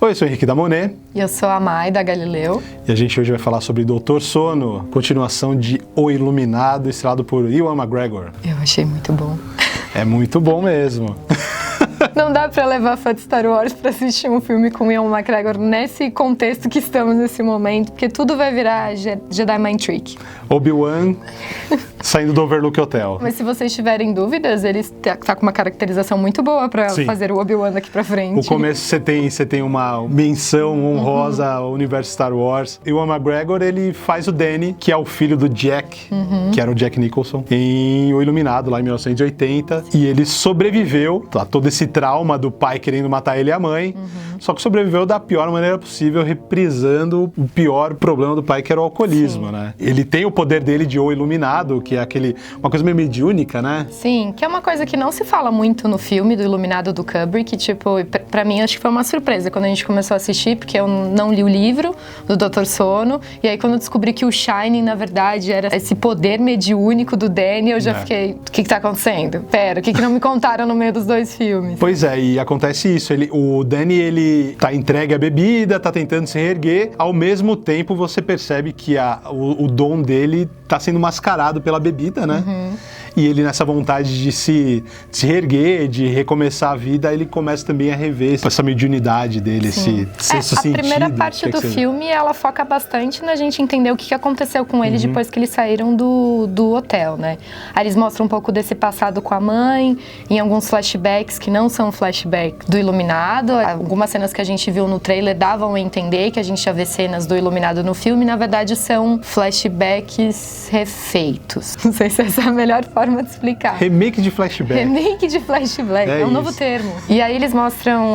Oi, eu sou o Henrique da Monet. E eu sou a Mai, da Galileu. E a gente hoje vai falar sobre Doutor Sono, continuação de O Iluminado, estrelado por Ewan McGregor. Eu achei muito bom. É muito bom mesmo. Não dá pra levar fã de Star Wars pra assistir um filme com Ewan McGregor nesse contexto que estamos nesse momento, porque tudo vai virar Jedi Mind Trick. Obi-Wan saindo do Overlook Hotel. Mas se vocês tiverem dúvidas, ele tá com uma caracterização muito boa pra fazer o Obi-Wan daqui pra frente. No começo você tem uma menção honrosa ao universo Star Wars. Ewan McGregor, ele faz o Danny, que é o filho do Jack, que era o Jack Nicholson, em O Iluminado, lá em 1980. E ele sobreviveu a todo esse trauma do pai querendo matar ele e a mãe, só que sobreviveu da pior maneira possível, reprisando o pior problema do pai, que era o alcoolismo, né? Ele tem o poder dele de O Iluminado, que é uma coisa meio mediúnica, né? Sim, que é uma coisa que não se fala muito no filme do Iluminado do Kubrick, tipo, pra mim acho que foi uma surpresa quando a gente começou a assistir, porque eu não li o livro do Doutor Sono, e aí quando eu descobri que o Shining, na verdade, era esse poder mediúnico do Danny, eu já fiquei, o que tá acontecendo? Pera, o que não me contaram no meio dos dois filmes? Pois é, e acontece isso, o Danny, ele tá entregue à bebida, tá tentando se reerguer, ao mesmo tempo você percebe que o dom dele tá sendo mascarado pela bebida, né? E ele, nessa vontade de se reerguer, de recomeçar a vida, ele começa também a rever essa mediunidade dele, esse sexto sentido. A primeira parte do filme, ela foca bastante na gente entender o que aconteceu com ele depois que eles saíram do hotel, né? Aí eles mostram um pouco desse passado com a mãe, em alguns flashbacks que não são flashbacks do Iluminado. Algumas cenas que a gente viu no trailer davam a entender que a gente ia ver cenas do Iluminado no filme, na verdade são flashbacks refeitos. Não sei se essa é a melhor forma de explicar. Remake de flashback. Remake de flashback, é um novo termo. E aí eles mostram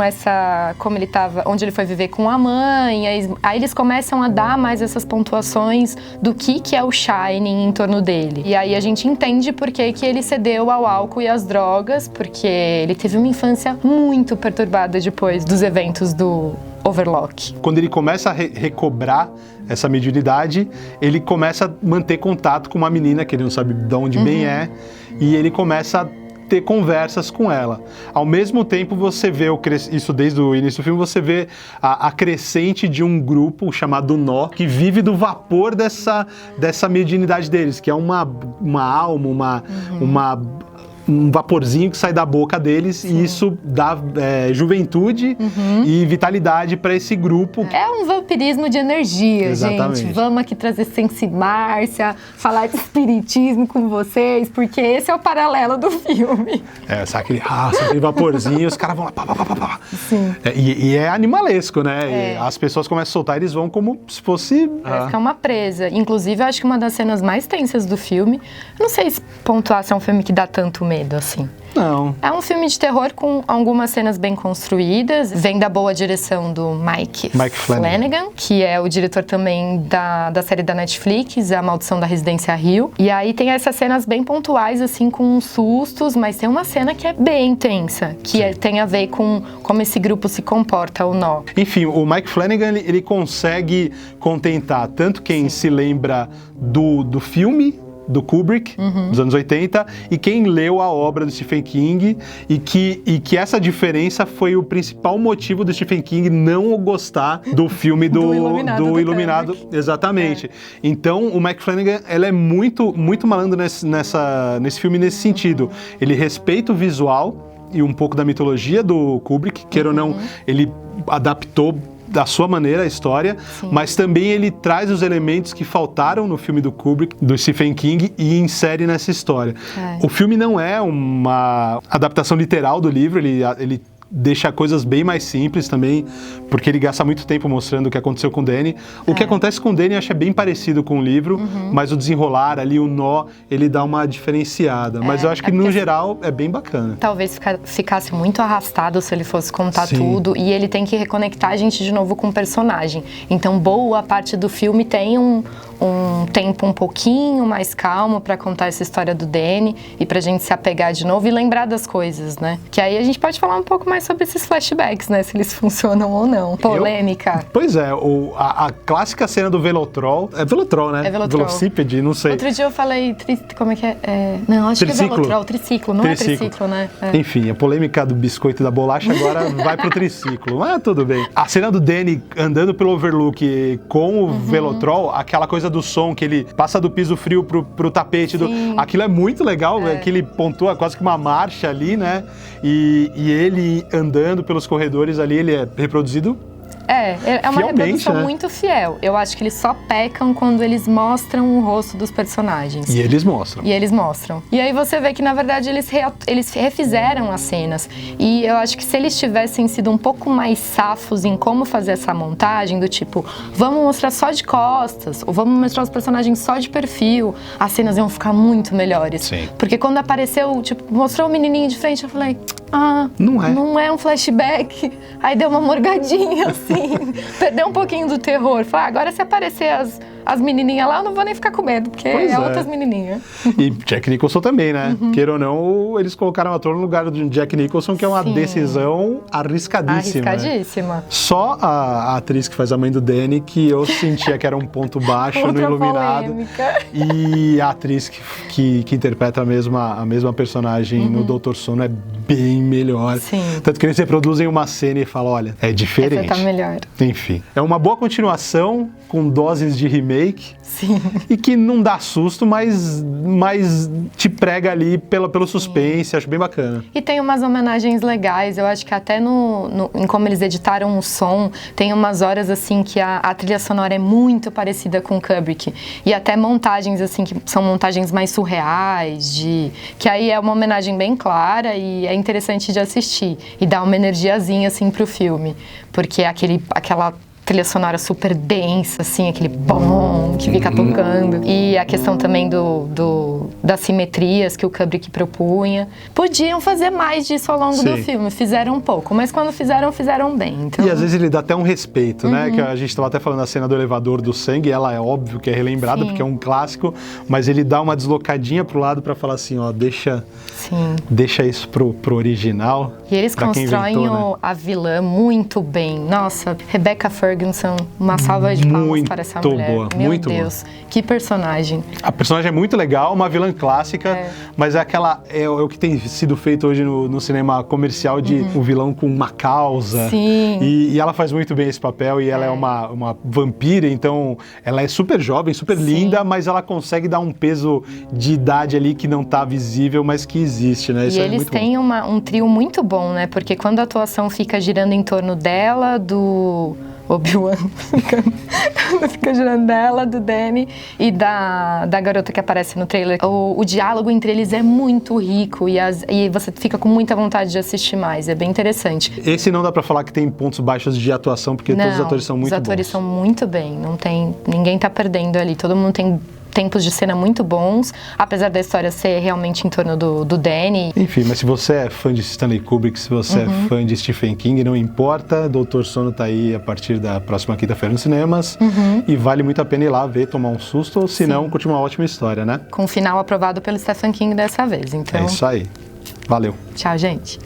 como ele tava, onde ele foi viver com a mãe, aí eles começam a dar mais essas pontuações do que é o Shining em torno dele. E aí a gente entende por que ele cedeu ao álcool e às drogas, porque ele teve uma infância muito perturbada depois dos eventos do Overlock. Quando ele começa a recobrar essa mediunidade, ele começa a manter contato com uma menina que ele não sabe de onde bem é, e ele começa a ter conversas com ela. Ao mesmo tempo, você vê isso desde o início do filme, você vê a crescente de um grupo chamado Nó, que vive do vapor dessa mediunidade deles, que é uma alma, um vaporzinho que sai da boca deles. E isso dá juventude e vitalidade para esse grupo. É um vampirismo de energia, Exatamente. gente. Vamos aqui trazer Sense Márcia, falar de espiritismo com vocês, porque esse é o paralelo do filme. Sabe aquele vaporzinho, os caras vão lá, pá. Sim. E é animalesco, né? E as pessoas começam a soltar, eles vão como se fosse... Parece que é uma presa. Inclusive, eu acho que uma das cenas mais tensas do filme, eu não sei se pontuar se é um filme que dá tanto medo assim. Não. É um filme de terror com algumas cenas bem construídas. Vem da boa direção do Mike Flanagan, que é o diretor também da série da Netflix, A Maldição da Residência Hill. E aí tem essas cenas bem pontuais, assim, com sustos, mas tem uma cena que é bem tensa, que tem a ver com como esse grupo se comporta ou não. Enfim, o Mike Flanagan, ele consegue contentar tanto quem se lembra do filme, do Kubrick, dos anos 80, e quem leu a obra do Stephen King, e que essa diferença foi o principal motivo do Stephen King não gostar do filme do Iluminado. Exatamente. Então, o Mike Flanagan, ele é muito malandro nesse filme nesse sentido. Ele respeita o visual e um pouco da mitologia do Kubrick, queira ou não, ele adaptou da sua maneira a história, mas também ele traz os elementos que faltaram no filme do Kubrick, do Stephen King, e insere nessa história. O filme não é uma adaptação literal do livro, ele deixa coisas bem mais simples também, porque ele gasta muito tempo mostrando o que aconteceu com o Danny. O que acontece com o Danny eu acho bem parecido com o livro, mas o desenrolar ali, o nó, ele dá uma diferenciada. Mas eu acho que, no geral, é bem bacana. Talvez ficasse muito arrastado se ele fosse contar tudo, e ele tem que reconectar a gente de novo com o personagem. Então, boa parte do filme tem um tempo um pouquinho mais calmo pra contar essa história do Danny e pra gente se apegar de novo e lembrar das coisas, né? Que aí a gente pode falar um pouco mais sobre esses flashbacks, né? Se eles funcionam ou não. Polêmica. Pois é, a clássica cena do Velotrol. É Velotrol, né? É Velotrol. Velocípede, não sei. Outro dia eu falei, como é que é? Não, acho Triciclo. que é Velotrol, triciclo, não é triciclo, né? Enfim, a polêmica do biscoito e da bolacha agora vai pro triciclo. Mas tudo bem. A cena do Danny andando pelo Overlook com o Velotrol, aquela coisa do som que ele passa do piso frio pro tapete. Aquilo é muito legal, que ele pontua quase que uma marcha ali, né? E ele andando pelos corredores ali, ele é reproduzido. É uma fielmente, reprodução né? Muito fiel. Eu acho que eles só pecam quando eles mostram o rosto dos personagens. E eles mostram. E aí você vê que, na verdade, eles refizeram as cenas. E eu acho que se eles tivessem sido um pouco mais safos em como fazer essa montagem, do tipo, vamos mostrar só de costas, ou vamos mostrar os personagens só de perfil, as cenas iam ficar muito melhores. Sim. Porque quando apareceu, tipo, mostrou o menininho de frente, eu falei, não é um flashback. Aí deu uma morgadinha, assim. Perdeu um pouquinho do terror. Falei, agora se aparecer as menininhas lá, eu não vou nem ficar com medo, porque outras menininhas. E Jack Nicholson também, né? Queira ou não, eles colocaram o ator no lugar do Jack Nicholson, que é uma decisão arriscadíssima. Arriscadíssima. Né? Só a atriz que faz a mãe do Danny, que eu sentia que era um ponto baixo no Iluminado. Polêmica. E a atriz que interpreta a mesma personagem no Doutor Sono é bem melhor. Sim. Tanto que eles reproduzem uma cena e falam, olha, é diferente. Essa tá melhor. Enfim, é uma boa continuação, com doses de remake. Sim. E que não dá susto, mas te prega ali pelo suspense, acho bem bacana. E tem umas homenagens legais, eu acho que até em como eles editaram o som, tem umas horas assim que a trilha sonora é muito parecida com Kubrick. E até montagens assim, que são montagens mais surreais, que aí é uma homenagem bem clara e é interessante de assistir. E dá uma energiazinha assim pro filme, porque é aquela trilha sonora super densa, assim, aquele bom que fica tocando. E a questão também das simetrias que o Kubrick propunha. Podiam fazer mais disso ao longo do filme, fizeram um pouco, mas quando fizeram bem. Então... E às vezes ele dá até um respeito, né? Que a gente estava até falando da cena do elevador do sangue, ela é óbvio que é relembrada, porque é um clássico, mas ele dá uma deslocadinha pro lado para falar assim, ó, deixa isso pro original. E eles constroem a vilã muito bem. Nossa, Rebecca Ferguson, uma salva de palmas para essa mulher. Meu Deus, que personagem. A personagem é muito legal, uma vilã clássica, mas é o que tem sido feito hoje no cinema comercial de o vilão com uma causa. Sim. E ela faz muito bem esse papel e ela é uma vampira, então ela é super jovem, super linda, mas ela consegue dar um peso de idade ali que não tá visível, mas que existe, né? Isso e eles têm um trio muito bom, né? Porque quando a atuação fica girando em torno dela, do Obi-Wan, fica girando dela, do Danny e da garota que aparece no trailer. O diálogo entre eles é muito rico e você fica com muita vontade de assistir mais. É bem interessante. Esse não dá pra falar que tem pontos baixos de atuação, porque todos os atores são muito bons. Os atores são muito bem. Ninguém tá perdendo ali. Todo mundo tem tempos de cena muito bons, apesar da história ser realmente em torno do Danny. Enfim, mas se você é fã de Stanley Kubrick, se você é fã de Stephen King, não importa, Doutor Sono tá aí a partir da próxima quinta-feira nos cinemas e vale muito a pena ir lá ver, tomar um susto, ou se não, curtir uma ótima história, né? Com o final aprovado pelo Stephen King dessa vez, então... É isso aí. Valeu. Tchau, gente.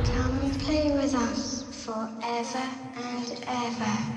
Come play with us forever and ever.